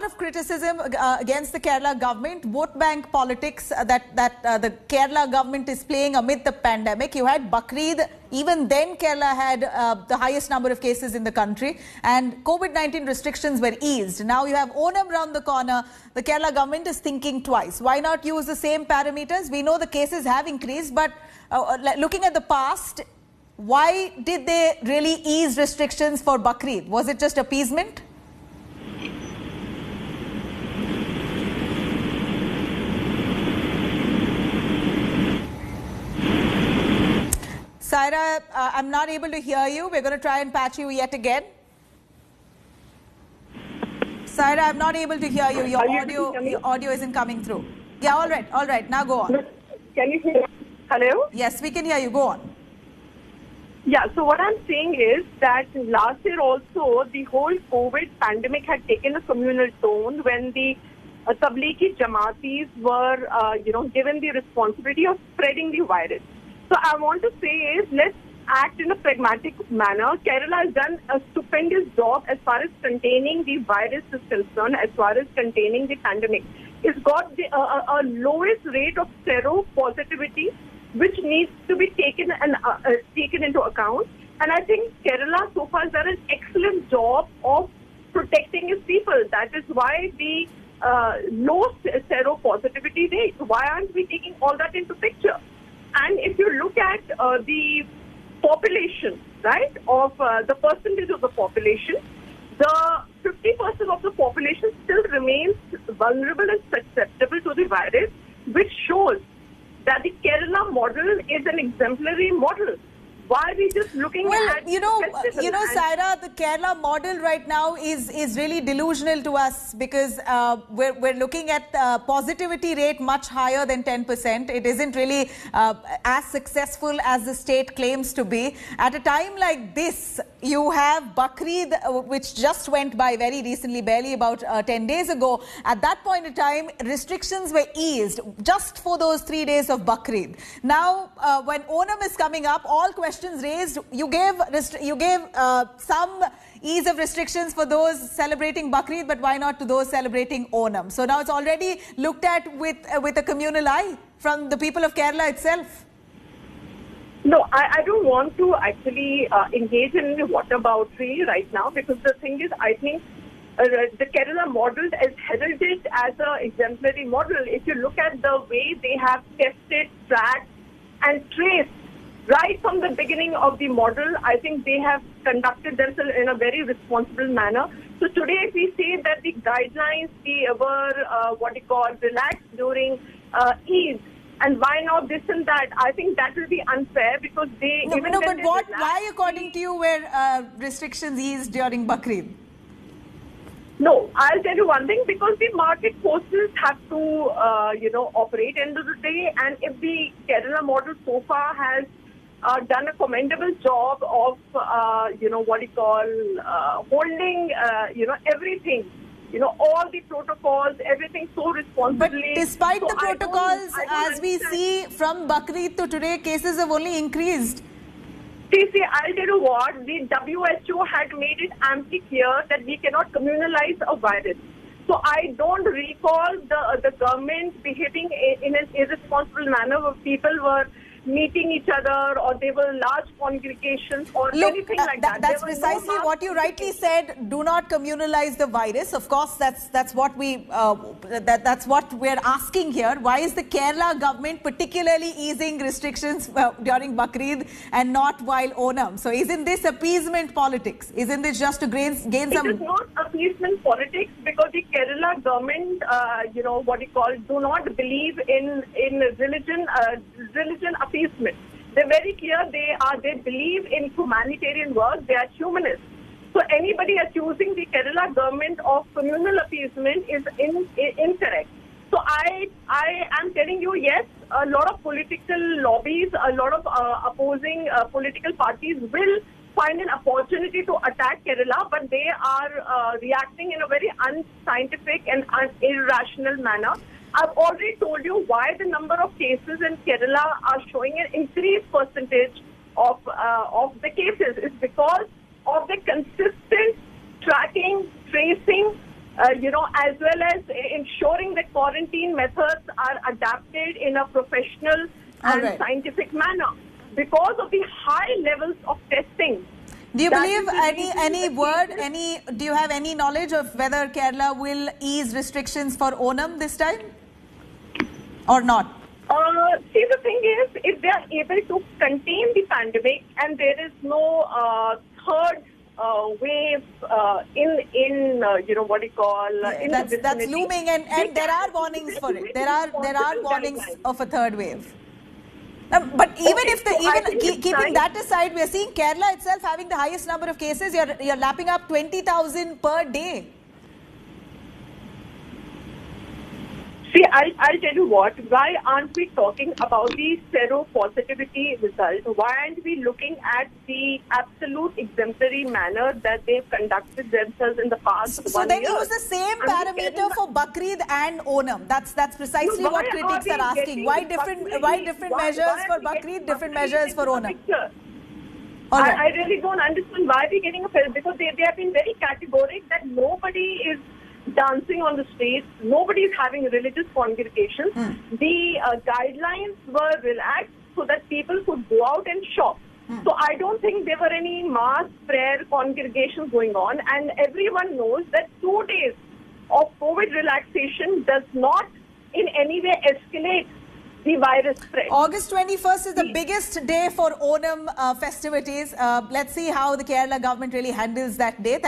of criticism against the Kerala government, vote bank politics that the Kerala government is playing amid the pandemic. You had Bakrid, even then Kerala had the highest number of cases in the country, and COVID-19 restrictions were eased. Now you have Onam round the corner. The Kerala government is thinking twice. Why not use the same parameters? We know the cases have increased, but looking at the past, why did they really ease restrictions for Bakrid? Was it just appeasement? Saira, I'm not able to hear you. We're going to try and patch you yet again. Saira, I'm not able to hear you. Your audio isn't coming through. Yeah, all right. Now go on. Can you hear me? Hello? Yes, we can hear you. Go on. Yeah, so what I'm saying is that last year also, the whole COVID pandemic had taken a communal tone when the Tablighi Jamaatis were, given the responsibility of spreading the virus. So I want to say is, let's act in a pragmatic manner. Kerala has done a stupendous job as far as containing the virus is concerned, as far as containing the pandemic. It's got a lowest rate of seropositivity, which needs to be taken into account. And I think Kerala so far has done an excellent job of protecting its people. That is why the low seropositivity rate. Why aren't we taking all that into picture? And if you look at the population, right, of the percentage of the population, the 50% of the population still remains vulnerable and susceptible to the virus, which shows that the Kerala model is an exemplary model. Why are we just looking at... Saira, the Kerala model right now is really delusional to us because we're looking at positivity rate much higher than 10%. It isn't really as successful as the state claims to be. At a time like this, you have Bakrid, which just went by very recently, barely about 10 days ago. At that point in time, restrictions were eased just for those 3 days of Bakrid. Now, when Onam is coming up, all questions raised. You gave some ease of restrictions for those celebrating Bakrid, but why not to those celebrating Onam? So now it's already looked at with a communal eye from the people of Kerala itself. No, I don't want to actually engage in whataboutery right now, because the thing is, I think the Kerala model is heralded as an exemplary model. If you look at the way they have tested, tracked and traced right from the beginning of the model, I think they have conducted themselves in a very responsible manner. So today, if we say that the guidelines were relaxed during Eid, and why not this and that? I think that will be unfair because they... Why, according to you, were restrictions eased during Bakrid? No, I'll tell you one thing, because the market forces have to, operate end of the day. And if the Kerala model so far has done a commendable job of, holding, everything, all the protocols, everything so responsibly. But despite the protocols, as we see from Bakrid to today, cases have only increased. See, I'll tell you what, the WHO had made it amply clear that we cannot communalize a virus. So I don't recall the government behaving in an irresponsible manner where people were meeting each other or they were large congregations or anything like that. That's precisely what you rightly said. Do not communalize the virus. Of course, that's what we're asking here. Why is the Kerala government particularly easing restrictions during Bakrid and not while Onam? So isn't this appeasement politics? Isn't this just to gain some... It is not appeasement politics, because the Kerala government, do not believe in religion appeasement. They're very clear. They believe in humanitarian work. They are humanists. So anybody accusing the Kerala government of communal appeasement is incorrect. So I am telling you, yes, a lot of political lobbies, a lot of opposing political parties will find an opportunity to attack Kerala, but they are reacting in a very unscientific and irrational manner. I've already told you why the number of cases in Kerala are showing an increased percentage of the cases. It's because of the consistent tracking, tracing, as well as ensuring that quarantine methods are adapted in a professional and scientific manner. Because of the high levels of testing. Do you believe do you have any knowledge of whether Kerala will ease restrictions for Onam this time or not? See, the thing is, if they are able to contain the pandemic and there is no third wave in that's looming, and there are warnings for it. There are warnings of a third wave. But keeping that aside, we are seeing Kerala itself having the highest number of cases. You're lapping up 20,000 per day. See, I'll tell you what. Why aren't we talking about the seropositivity result? Why aren't we looking at the absolute exemplary manner that they've conducted themselves in the past? So then use the same parameter for Bakrid and Onam. That's precisely what critics are asking. Why different measures for Bakrid, different measures for Onam? I really don't understand why we're getting offended, because they have been very categoric that nobody is dancing on the streets, nobody is having religious congregations. The guidelines were relaxed so that people could go out and shop. So I don't think there were any mass prayer congregations going on, and everyone knows that 2 days of COVID relaxation does not in any way escalate the virus spread. August 21st is the biggest day for Onam festivities. Let's see how the Kerala government really handles that day.